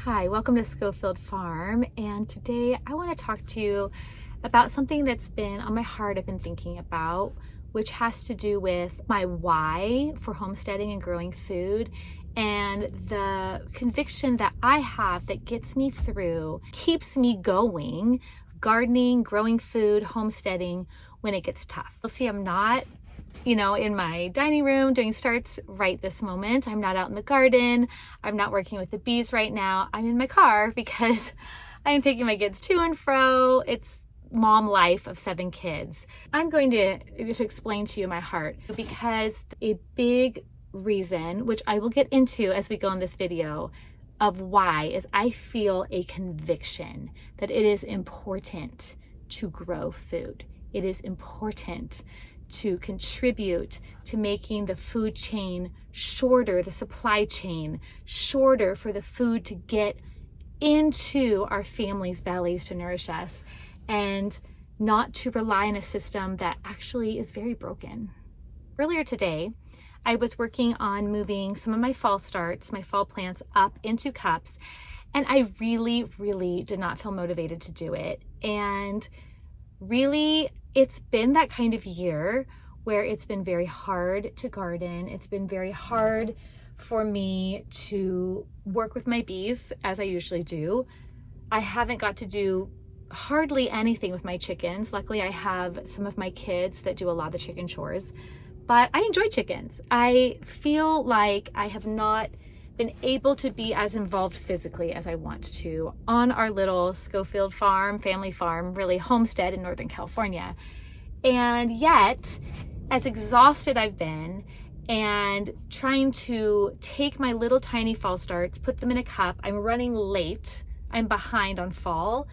Hi, welcome to Scofield Farm, and today I want to talk to you about something that's been on my heart I've been thinking about, which has to do with my why for homesteading and growing food, and the conviction that I have that gets me through, keeps me going, gardening, growing food, homesteading when it gets tough. You'll see I'm not in my dining room doing starts right this moment. I'm not out in the garden. I'm not working with the bees right now. I'm in my car because I am taking my kids to and fro. It's mom life of 7 kids. I'm going to just explain to you my heart, because a big reason, which I will get into as we go in this video, of why is I feel a conviction that it is important to grow food. It is important to contribute to making the food chain shorter, the supply chain shorter, for the food to get into our families' bellies to nourish us, and not to rely on a system that actually is very broken. Earlier today, I was working on moving some of my fall starts, my fall plants, up into cups, and I really did not feel motivated to do it. And really, it's been that kind of year where it's been very hard to garden. It's been very hard for me to work with my bees as I usually do. I haven't got to do hardly anything with my chickens. Luckily, I have some of my kids that do a lot of the chicken chores, but I enjoy chickens. I feel like I have not been able to be as involved physically as I want to on our little Scofield farm, family farm, really homestead in Northern California. And yet, as exhausted I've been, and trying to take my little tiny fall starts, put them in a cup, I'm running late, I'm behind on fall.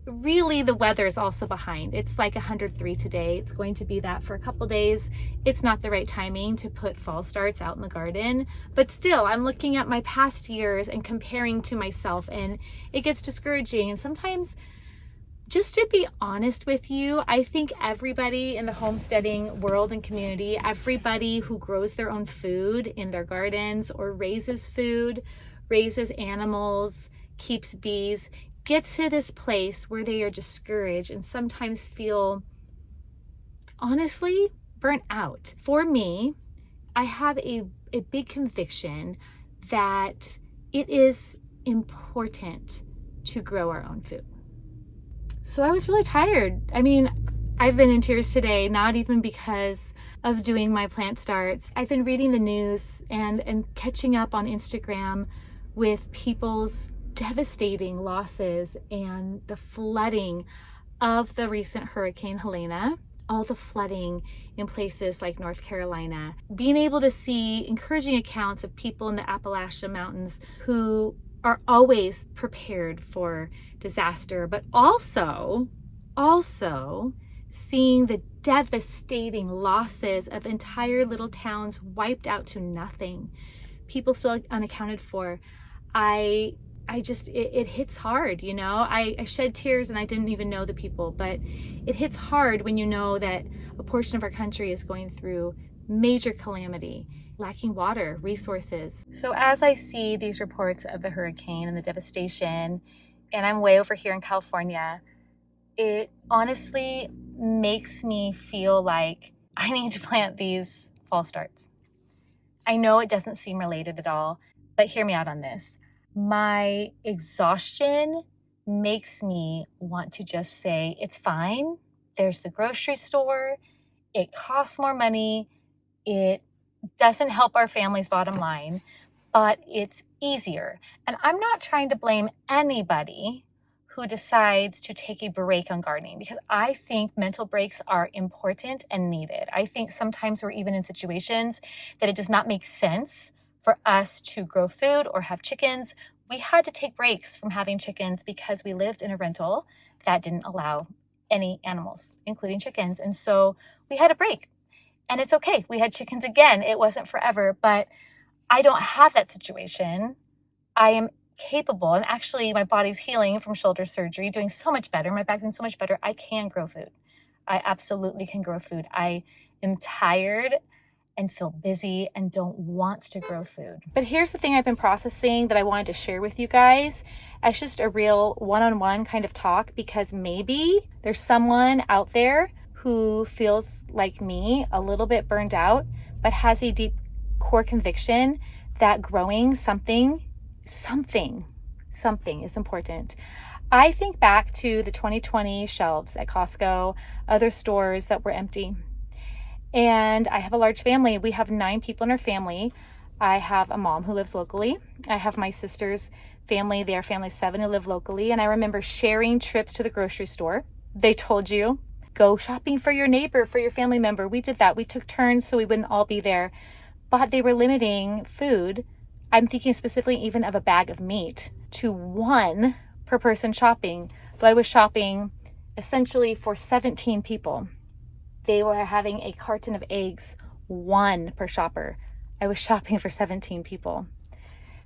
Really, the weather is also behind. It's like 103 today. It's going to be that for a couple days. It's not the right timing to put fall starts out in the garden, but still, I'm looking at my past years and comparing to myself, and it gets discouraging. And sometimes, just to be honest with you, I think everybody in the homesteading world and community, everybody who grows their own food in their gardens or raises food, raises animals, keeps bees, gets to this place where they are discouraged and sometimes feel, honestly, burnt out. For me, I have a big conviction that it is important to grow our own food. So I was really tired. I mean, I've been in tears today, not even because of doing my plant starts. I've been reading the news and catching up on Instagram with people's devastating losses and the flooding of the recent Hurricane Helene, all the flooding in places like North Carolina, being able to see encouraging accounts of people in the Appalachian Mountains who are always prepared for disaster, but also seeing the devastating losses of entire little towns wiped out to nothing, people still unaccounted for. It hits hard, I shed tears and I didn't even know the people, but it hits hard when you know that a portion of our country is going through major calamity, lacking water, resources. So as I see these reports of the hurricane and the devastation, and I'm way over here in California, it honestly makes me feel like I need to plant these fall starts. I know it doesn't seem related at all, but hear me out on this. My exhaustion makes me want to just say, it's fine. There's the grocery store. It costs more money. It doesn't help our family's bottom line, but it's easier. And I'm not trying to blame anybody who decides to take a break on gardening, because I think mental breaks are important and needed. I think sometimes we're even in situations that it does not make sense for us to grow food or have chickens. We had to take breaks from having chickens because we lived in a rental that didn't allow any animals, including chickens. And so we had a break. And it's okay. We had chickens again. It wasn't forever, but I don't have that situation. I am capable, and actually my body's healing from shoulder surgery, doing so much better. My back doing so much better. I can grow food. I absolutely can grow food. I am tired and feel busy and don't want to grow food. But here's the thing I've been processing that I wanted to share with you guys as just a real one-on-one kind of talk, because maybe there's someone out there who feels like me, a little bit burned out, but has a deep core conviction that growing something is important. I think back to the 2020 shelves at Costco, other stores that were empty. And I have a large family. We have 9 people in our family. I have a mom who lives locally. I have my sister's family. They are family 7 who live locally. And I remember sharing trips to the grocery store. They told you, go shopping for your neighbor, for your family member. We did that. We took turns so we wouldn't all be there. But they were limiting food. I'm thinking specifically even of a bag of meat to 1 per person shopping. Though I was shopping essentially for 17 people. They were having a carton of eggs, 1 per shopper. I was shopping for 17 people.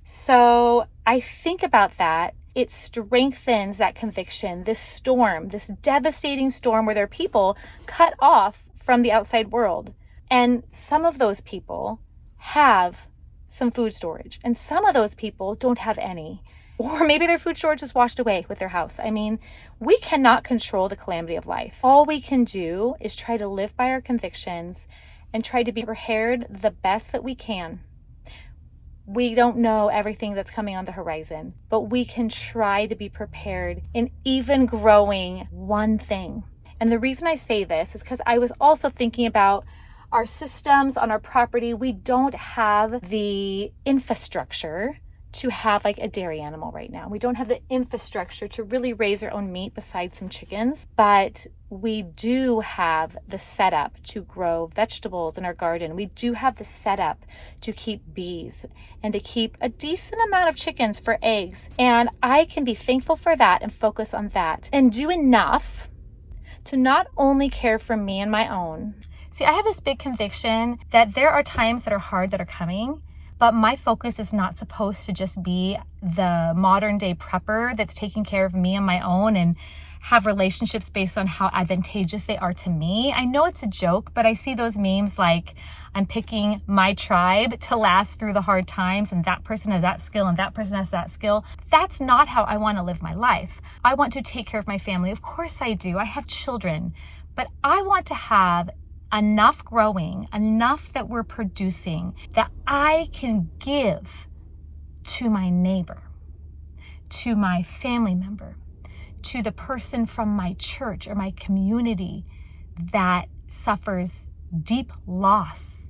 So I think about that. It strengthens that conviction, this storm, this devastating storm where there are people cut off from the outside world. And some of those people have some food storage, and some of those people don't have any. Or maybe their food storage is washed away with their house. I mean, we cannot control the calamity of life. All we can do is try to live by our convictions and try to be prepared the best that we can. We don't know everything that's coming on the horizon, but we can try to be prepared in even growing one thing. And the reason I say this is because I was also thinking about our systems on our property. We don't have the infrastructure to have like a dairy animal right now. We don't have the infrastructure to really raise our own meat besides some chickens, but we do have the setup to grow vegetables in our garden. We do have the setup to keep bees and to keep a decent amount of chickens for eggs. And I can be thankful for that and focus on that and do enough to not only care for me and my own. See, I have this big conviction that there are times that are hard that are coming, but my focus is not supposed to just be the modern day prepper that's taking care of me and my own and have relationships based on how advantageous they are to me. I know it's a joke, but I see those memes like I'm picking my tribe to last through the hard times, and that person has that skill and that person has that skill. That's not how I want to live my life. I want to take care of my family. Of course I do. I have children, but I want to have enough growing, enough that we're producing that I can give to my neighbor, to my family member, to the person from my church or my community that suffers deep loss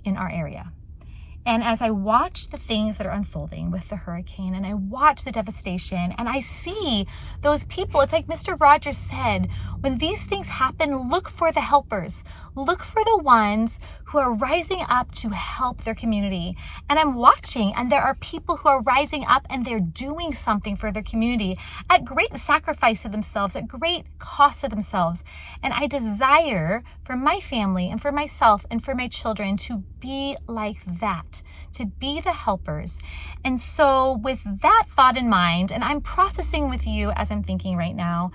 in our area. And as I watch the things that are unfolding with the hurricane, and I watch the devastation, and I see those people, it's like Mr. Rogers said, when these things happen, look for the helpers. Look for the ones who are rising up to help their community. And I'm watching, and there are people who are rising up and they're doing something for their community at great sacrifice to themselves, at great cost to themselves. And I desire for my family and for myself and for my children to be like that, to be the helpers. And so with that thought in mind, and I'm processing with you as I'm thinking right now,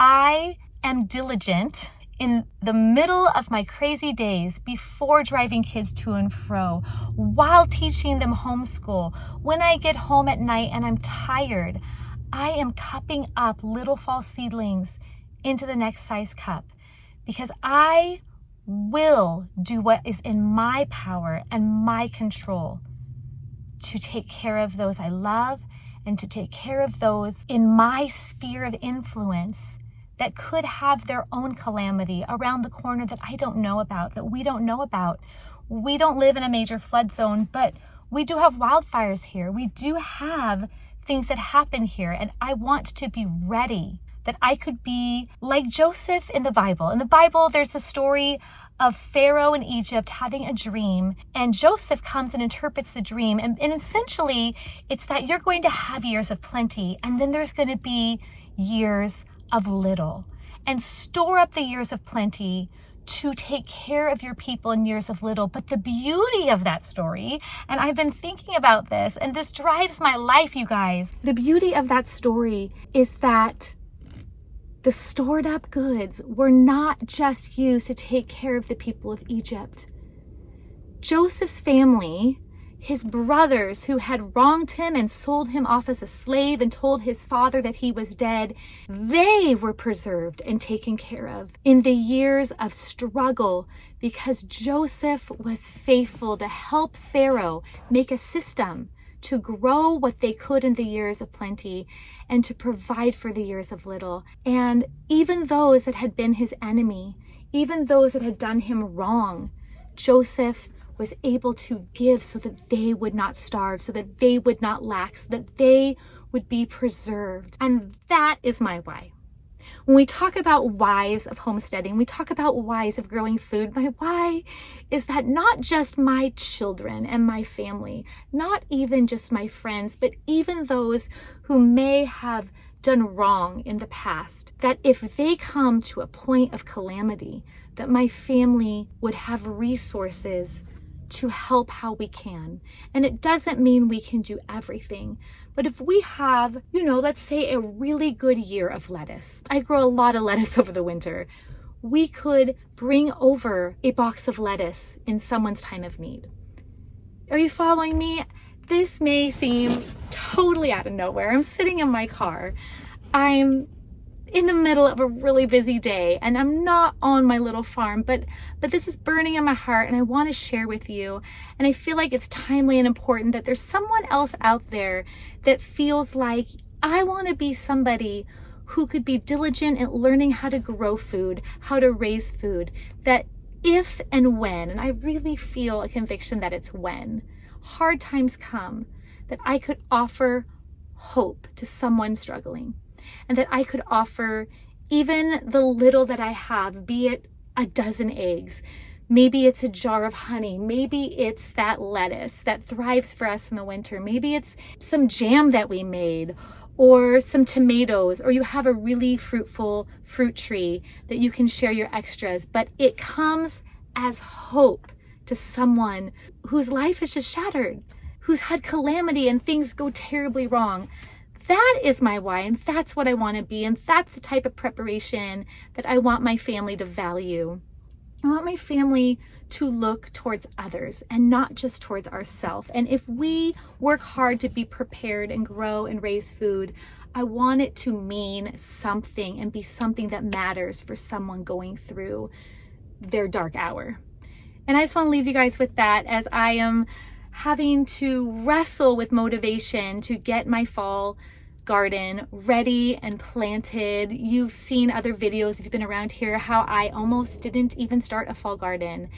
I am diligent in the middle of my crazy days, before driving kids to and fro, while teaching them homeschool, when I get home at night and I'm tired, I am cupping up little fall seedlings into the next size cup, because I will do what is in my power and my control to take care of those I love and to take care of those in my sphere of influence that could have their own calamity around the corner that I don't know about, that we don't know about. We don't live in a major flood zone, but we do have wildfires here. We do have things that happen here, and I want to be ready, that I could be like Joseph in the Bible. In the Bible, there's the story of Pharaoh in Egypt having a dream, and Joseph comes and interprets the dream. And essentially, it's that you're going to have years of plenty, and then there's going to be years of little. And store up the years of plenty to take care of your people in years of little. But the beauty of that story, and I've been thinking about this, and this drives my life, you guys. The beauty of that story is that the stored up goods were not just used to take care of the people of Egypt. Joseph's family, his brothers who had wronged him and sold him off as a slave and told his father that he was dead, they were preserved and taken care of in the years of struggle because Joseph was faithful to help Pharaoh make a system to grow what they could in the years of plenty and to provide for the years of little. And even those that had been his enemy, even those that had done him wrong, Joseph was able to give so that they would not starve, so that they would not lack, so that they would be preserved. And that is my why. When we talk about whys of homesteading, we talk about whys of growing food. My why is that not just my children and my family, not even just my friends, but even those who may have done wrong in the past, that if they come to a point of calamity, that my family would have resources to help how we can. And it doesn't mean we can do everything, but if we have, let's say a really good year of lettuce, I grow a lot of lettuce over the winter, we could bring over a box of lettuce in someone's time of need. Are you following me? This may seem totally out of nowhere. I'm sitting in my car. I'm in the middle of a really busy day and I'm not on my little farm, but this is burning in my heart and I want to share with you. And I feel like it's timely and important that there's someone else out there that feels like I want to be somebody who could be diligent at learning how to grow food, how to raise food, that if and when, and I really feel a conviction that it's when, hard times come, that I could offer hope to someone struggling. And that I could offer even the little that I have, be it a dozen eggs, maybe it's a jar of honey, maybe it's that lettuce that thrives for us in the winter, maybe it's some jam that we made, or some tomatoes, or you have a really fruitful fruit tree that you can share your extras, but it comes as hope to someone whose life is just shattered, who's had calamity and things go terribly wrong. That is my why, and that's what I want to be, and that's the type of preparation that I want my family to value. I want my family to look towards others and not just towards ourselves. And if we work hard to be prepared and grow and raise food, I want it to mean something and be something that matters for someone going through their dark hour. And I just want to leave you guys with that as I am having to wrestle with motivation to get my fall garden ready and planted. You've seen other videos if you've been around here how I almost didn't even start a fall garden,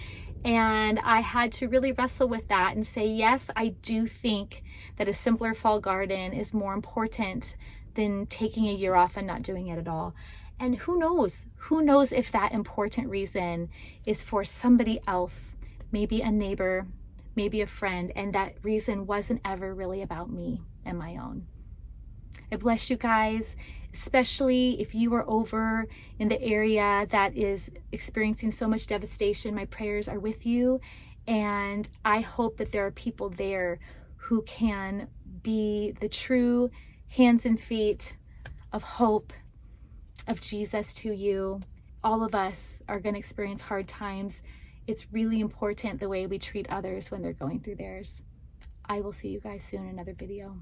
and I had to really wrestle with that and say, yes, I do think that a simpler fall garden is more important than taking a year off and not doing it at all. And who knows if that important reason is for somebody else, maybe a neighbor, maybe a friend, and that reason wasn't ever really about me and my own. I bless you guys, especially if you are over in the area that is experiencing so much devastation. My prayers are with you, and I hope that there are people there who can be the true hands and feet of hope, of Jesus to you. All of us are going to experience hard times. It's really important the way we treat others when they're going through theirs. I will see you guys soon in another video.